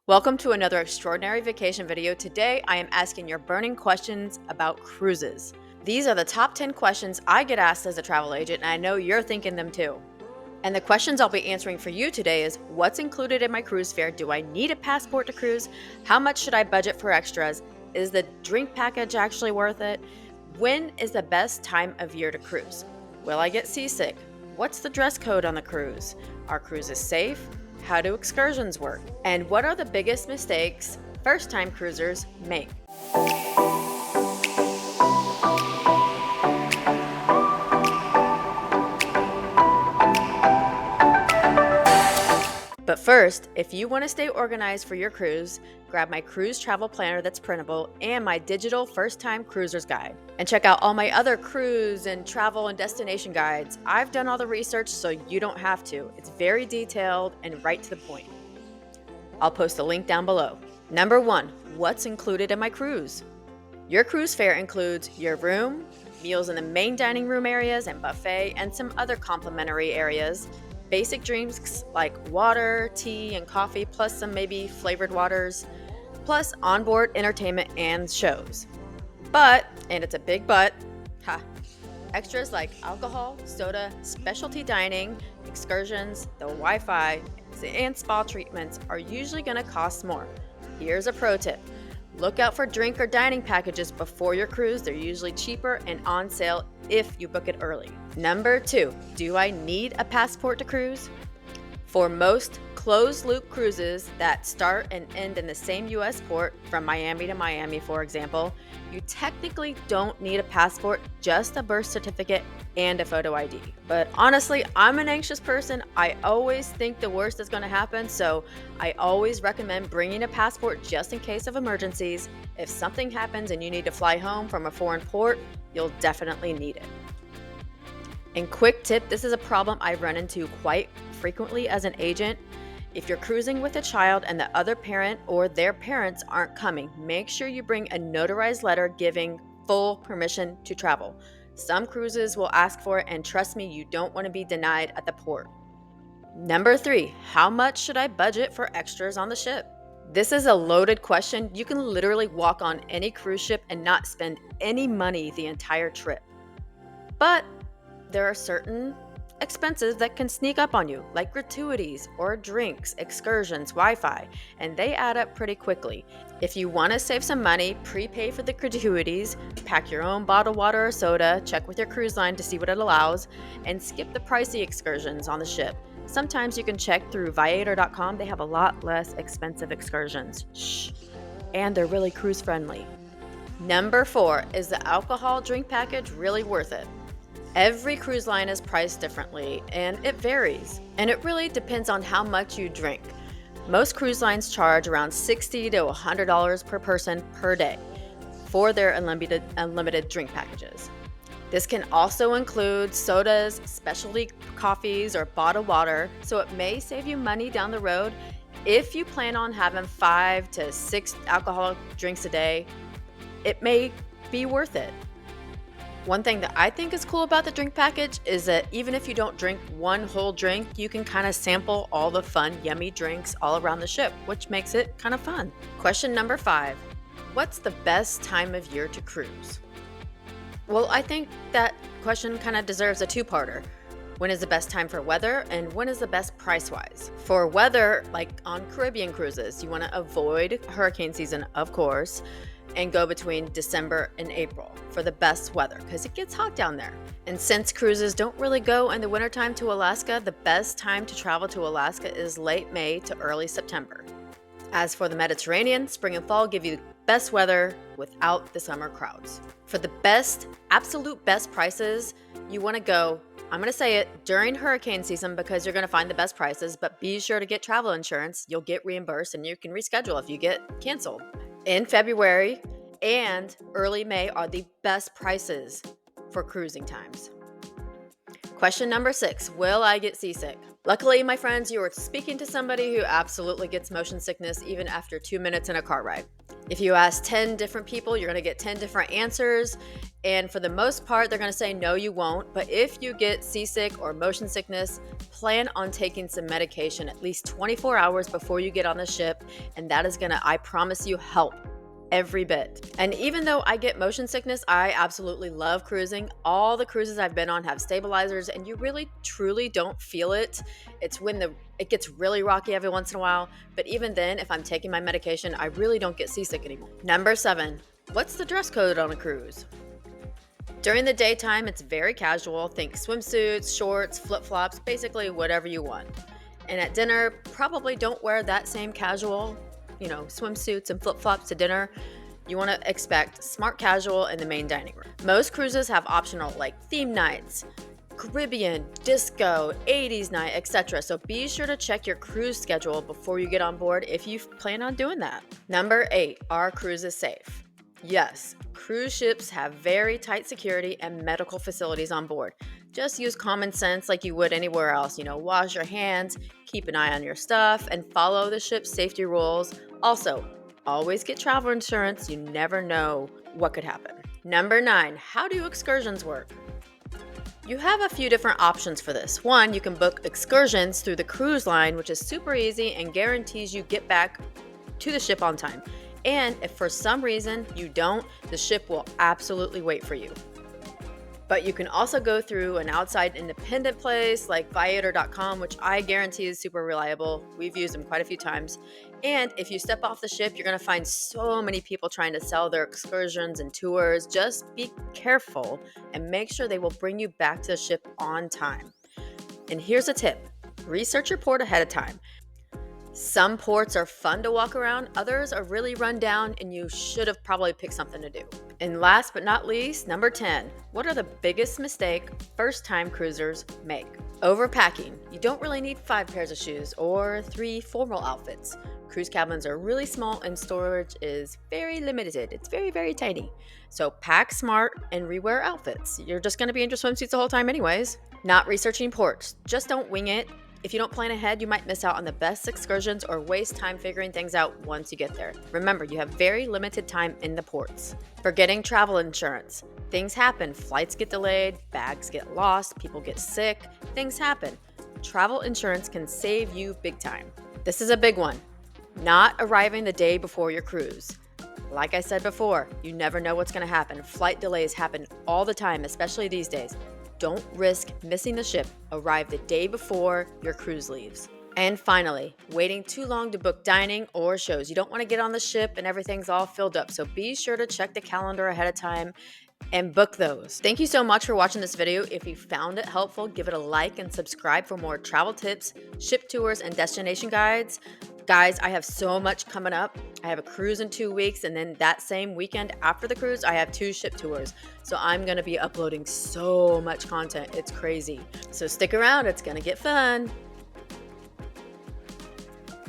Welcome to another extraordinary vacation video. Today, I am asking your burning questions about cruises. These are the top 10 questions I get asked as a travel agent, and I know you're thinking them too. And the questions I'll be answering for you today is, what's included in my cruise fare? Do I need a passport to cruise? How much should I budget for extras? Is the drink package actually worth it? When is the best time of year to cruise? Will I get seasick? What's the dress code on the cruise? Are cruises safe? How do excursions work? And what are the biggest mistakes first-time cruisers make? But first, if you want to stay organized for your cruise, grab my cruise travel planner that's printable and my digital first-time cruiser's guide. And check out all my other cruise and travel and destination guides. I've done all the research so you don't have to. It's very detailed and right to the point. I'll post a link down below. Number 1, what's included in my cruise? Your cruise fare includes your room, meals in the main dining room areas and buffet, and some other complimentary areas. Basic drinks like water, tea, and coffee, plus some maybe flavored waters, plus onboard entertainment and shows. But, and it's a big but, extras like alcohol, soda, specialty dining, excursions, the Wi-Fi, and spa treatments are usually going to cost more. Here's a pro tip. Look out for drink or dining packages before your cruise. They're usually cheaper and on sale if you book it early. Number 2, do I need a passport to cruise? For most closed-loop cruises that start and end in the same U.S. port, from Miami to Miami, for example, you technically don't need a passport, just a birth certificate and a photo ID. But honestly, I'm an anxious person. I always think the worst is going to happen, so I always recommend bringing a passport just in case of emergencies. If something happens and you need to fly home from a foreign port, you'll definitely need it. And quick tip, this is a problem I run into quite frequently as an agent. If you're cruising with a child and the other parent or their parents aren't coming, make sure you bring a notarized letter giving full permission to travel. Some cruises will ask for it, and trust me, you don't want to be denied at the port. Number 3, how much should I budget for extras on the ship? This is a loaded question. You can literally walk on any cruise ship and not spend any money the entire trip. But there are certain expenses that can sneak up on you, like gratuities or drinks, excursions, Wi-Fi, and they add up pretty quickly. If you want to save some money, prepay for the gratuities, pack your own bottled water or soda, check with your cruise line to see what it allows, and skip the pricey excursions on the ship. Sometimes you can check through viator.com. They have a lot less expensive excursions. And they're really cruise friendly. Number 4, is the alcohol drink package really worth it? Every cruise line is priced differently, and it varies. And it really depends on how much you drink. Most cruise lines charge around $60 to $100 per person per day for their unlimited drink packages. This can also include sodas, specialty coffees, or bottled water, so it may save you money down the road. If you plan on having 5 to 6 alcoholic drinks a day, it may be worth it. One thing that I think is cool about the drink package is that even if you don't drink one whole drink, you can kind of sample all the fun, yummy drinks all around the ship, which makes it kind of fun. Question number 5, what's the best time of year to cruise? Well, I think that question kind of deserves a two-parter. When is the best time for weather, and when is the best price-wise? For weather, like on Caribbean cruises, you want to avoid hurricane season, of course, and go between December and April for the best weather because it gets hot down there. And since cruises don't really go in the wintertime to Alaska, the best time to travel to Alaska is late May to early September. As for the Mediterranean, spring and fall give you the best weather without the summer crowds. For the best, absolute best prices, you want to go, I'm going to say it, during hurricane season because you're going to find the best prices, but be sure to get travel insurance. You'll get reimbursed and you can reschedule if you get canceled. In February and early May are the best prices for cruising times. Question number 6, will I get seasick? Luckily, my friends, you are speaking to somebody who absolutely gets motion sickness even after 2 minutes in a car ride. If you ask 10 different people, you're going to get 10 different answers. And for the most part, they're going to say, no, you won't. But if you get seasick or motion sickness, plan on taking some medication at least 24 hours before you get on the ship. And that is going to, I promise you, help every bit. And even though I get motion sickness, I absolutely love cruising. All the cruises I've been on have stabilizers, and you really truly don't feel it. It's when it gets really rocky every once in a while, but even then, if I'm taking my medication, I really don't get seasick anymore. Number 7, what's the dress code on a cruise? During the daytime, it's very casual. Think swimsuits, shorts, flip-flops, basically whatever you want. And at dinner, probably don't wear that same casual swimsuits and flip-flops to dinner. You want to expect smart casual in the main dining room. Most cruises have optional like theme nights, Caribbean, disco, 80s night, etc. So be sure to check your cruise schedule before you get on board if you plan on doing that. Number 8, are cruises safe? Yes, cruise ships have very tight security and medical facilities on board. Just use common sense like you would anywhere else. Wash your hands, keep an eye on your stuff, and follow the ship's safety rules. Also, always get travel insurance. You never know what could happen. Number 9, how do excursions work? You have a few different options for this. One, you can book excursions through the cruise line, which is super easy and guarantees you get back to the ship on time. And if for some reason you don't, the ship will absolutely wait for you. But you can also go through an outside independent place like Viator.com, which I guarantee is super reliable. We've used them quite a few times. And if you step off the ship, you're going to find so many people trying to sell their excursions and tours. Just be careful and make sure they will bring you back to the ship on time. And here's a tip. Research your port ahead of time. Some ports are fun to walk around, others are really run down, and you should have probably picked something to do. And last but not least, number 10, what are the biggest mistake first-time cruisers make? Overpacking. You don't really need 5 pairs of shoes or 3 formal outfits. Cruise cabins are really small and storage is very limited. It's very, very tiny. So pack smart and rewear outfits. You're just going to be in your swimsuits the whole time anyways. Not researching ports. Just don't wing it. If you don't plan ahead, you might miss out on the best excursions or waste time figuring things out once you get there. Remember, you have very limited time in the ports. Forgetting travel insurance. Things happen. Flights get delayed, bags get lost, people get sick. Things happen. Travel insurance can save you big time. This is a big one. Not arriving the day before your cruise. Like I said before, you never know what's going to happen. Flight delays happen all the time, especially these days. Don't risk missing the ship. Arrive the day before your cruise leaves. And finally, waiting too long to book dining or shows. You don't want to get on the ship and everything's all filled up. So be sure to check the calendar ahead of time and book those. Thank you so much for watching this video. If you found it helpful, give it a like and subscribe for more travel tips, ship tours, and destination guides. Guys, I have so much coming up. I have a cruise in 2 weeks, and then that same weekend after the cruise, I have 2 ship tours. So I'm going to be uploading so much content. It's crazy. So stick around. It's going to get fun.